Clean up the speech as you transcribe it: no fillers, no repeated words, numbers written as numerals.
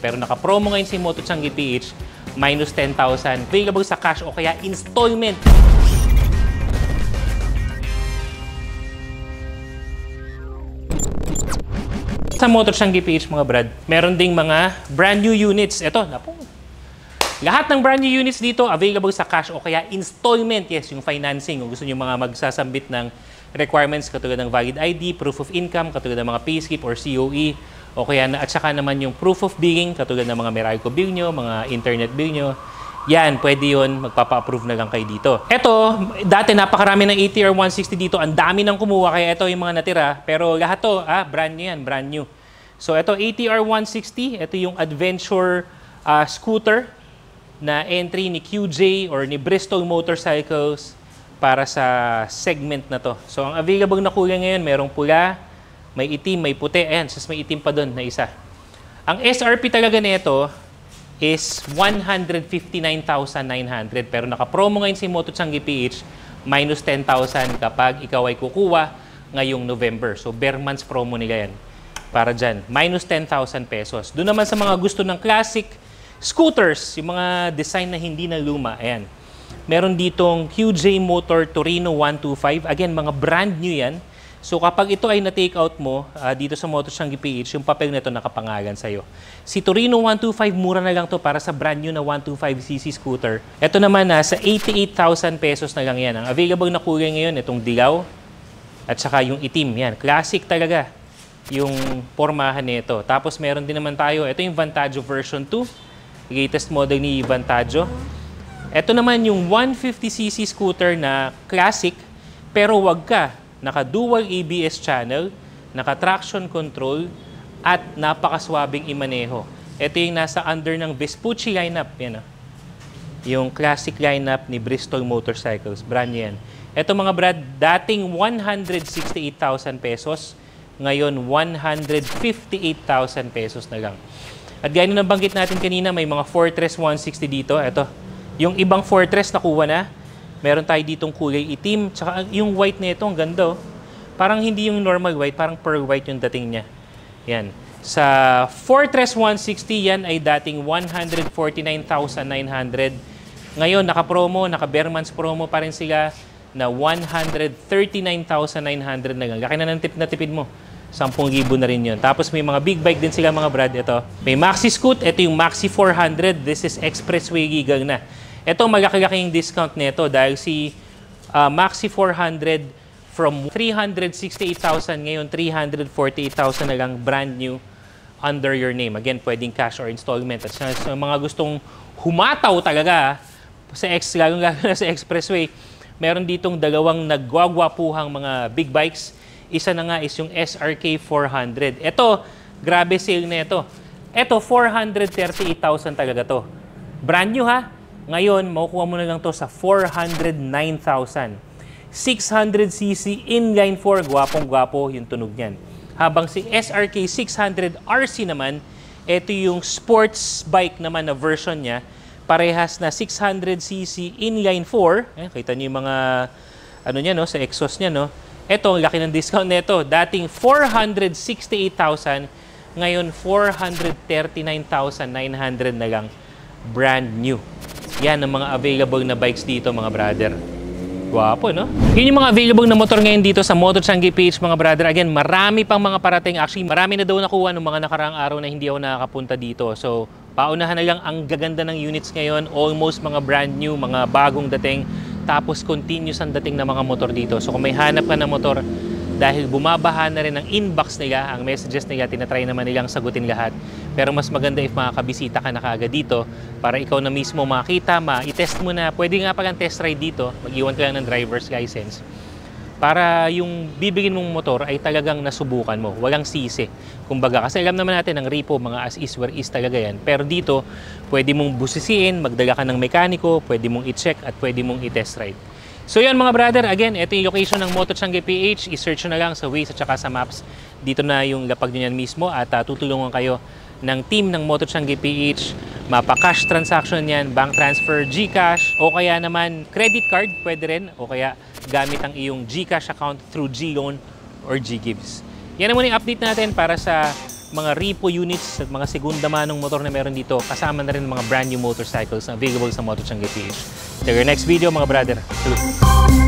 Pero naka-promo ngayon si Moto Changi PH, minus 10,000. Available sa cash o kaya installment. Sa Moto Changi PH mga brad, meron ding mga brand new units. Ito, napo. Lahat ng brand new units dito available sa cash o kaya installment. Yes, yung financing. Kung gusto niyo mga magsasambit ng requirements katulad ng valid ID, proof of income, katulad ng mga payslip or COE, o kaya at saka naman yung proof of billing katulad ng mga Meralco bill nyo, mga internet bill nyo. Yan, pwede yun. Magpapa-approve na lang kayo dito. Ito, dati napakarami ng ATR 160 dito. Ang dami nang kumuha, kaya ito yung mga natira. Pero lahat to, brand new yan, brand new. So ito, ATR 160. Ito yung adventure scooter na entry ni QJ or ni Bristol Motorcycles para sa segment na to. So ang available na kulay ngayon, merong pula, may itim, may puti. Ayan, may itim pa doon na isa. Ang SRP talaga nito is 159,900. Pero naka-promo ngayon si Moto Changi PH, minus 10,000 kapag ikaw ay kukuha ngayong November. So, bare months promo nila yan. Para dyan, minus 10,000 pesos. Doon naman sa mga gusto ng classic scooters, yung mga design na hindi na luma, ayan. Meron ditong QJ Motor Torino 125. Again, mga brand new yan. So kapag ito ay na-take out mo dito sa Moto Changi PH, yung papel nito nakapangalan sa'yo. Si Torino 125, mura na lang to para sa brand new na 125cc scooter. Ito naman nasa 88,000 pesos na lang yan. Ang available na kulay ngayon, itong dilaw at saka yung itim. Yan, classic talaga yung pormahan nito. Tapos meron din naman tayo, ito yung Vantaggio version 2, latest model ni Vantaggio. Ito naman yung 150cc scooter na classic, pero wag ka. Naka-dual ABS channel, naka-traction control, at napakaswabing imaneho. Ito yung nasa under ng Vespucci lineup. Yan, yung classic lineup ni Bristol Motorcycles. Brand yan. Ito mga brad, dating 168,000 pesos, ngayon 158,000 pesos na lang. At gaya na nabanggit natin kanina, may mga Fortress 160 dito. Ito, yung ibang Fortress nakuha na. Meron tayo ditong kulay itim. Tsaka yung white na ito, ang ganda. Parang hindi yung normal white, parang pearl white yung dating niya. Yan. Sa Fortress 160, yan ay dating 149,900. Ngayon, naka-promo, naka-bare months promo pa rin sila na 139,900 na lang. Laki na ng tipid mo. 10,000 na rin yun. Tapos may mga big bike din sila mga brad. Ito. May Maxi Scoot. Ito yung Maxi 400. This is expressway legal na. Ito, malaki-laking discount nito dahil si Maxi 400 from 368,000 ngayon 348,000 na lang, brand new, under your name. Again, pwedeng cash or installment. At sa mga gustong humataw talaga lalo na sa expressway, meron ditong dalawang nagwagwapuhang mga big bikes. Isa na nga is yung SRK 400. Ito, grabe sale na ito. Ito, 438,000 talaga to. Brand new ha. Ngayon, makukuha mo na lang to sa 409,000. 600cc inline 4, gwapong-gwapo yung tunog niyan. Habang si SRK 600 RC naman, ito yung sports bike naman na version niya. Parehas na 600cc inline 4. Kita niyo yung mga ano niya, no, sa exhaust niya. No? Ito, laki ng discount nito. Dating 468,000, ngayon 439,900 na lang. Brand new. Yan ang mga available na bikes dito mga brother. Gwapo, no? Yun yung mga available na motor ngayon dito sa Moto Changi PH mga brother. Again, marami pang mga parating. Actually, marami na daw nakuha ng mga nakaraang araw na hindi ako nakakapunta dito. So, paunahan na lang ang gaganda ng units ngayon. Almost mga brand new, mga bagong dating. Tapos, continuous ang dating ng mga motor dito. So, kung may hanap ka ng motor, dahil bumabaha na rin ang inbox nila, ang messages nila, tinatry naman nilang sagutin lahat. Pero mas maganda if makakabisita ka na kaagad dito para ikaw na mismo makita, i-test mo na. Pwede nga palang test ride dito, mag-iwan ka lang ng driver's license. Para yung bibigin mong motor ay talagang nasubukan mo, walang sisi. Kumbaga, kasi alam naman natin, ang repo, mga as is, where is talaga yan. Pero dito, pwede mong busisiin, magdala ka ng mekaniko, pwede mong i-check at pwede mong i-test ride. So yan mga brother, again, ito yung location ng Moto Changi PH. I-search na lang sa Waze at saka sa Maps. Dito na yung lapag nyo yan mismo at tutulungan kayo ng team ng Moto Changi PH. Mapa-cash transaction yan, bank transfer, GCash, o kaya naman credit card, pwede rin. O kaya gamit ang iyong GCash account through GLoan or GGives. Yan naman yung update natin para sa mga repo units at mga segunda manong motor na meron dito, kasama na rin mga brand new motorcycles na available sa Moto Changi PH. Till your next video mga brother. Salute!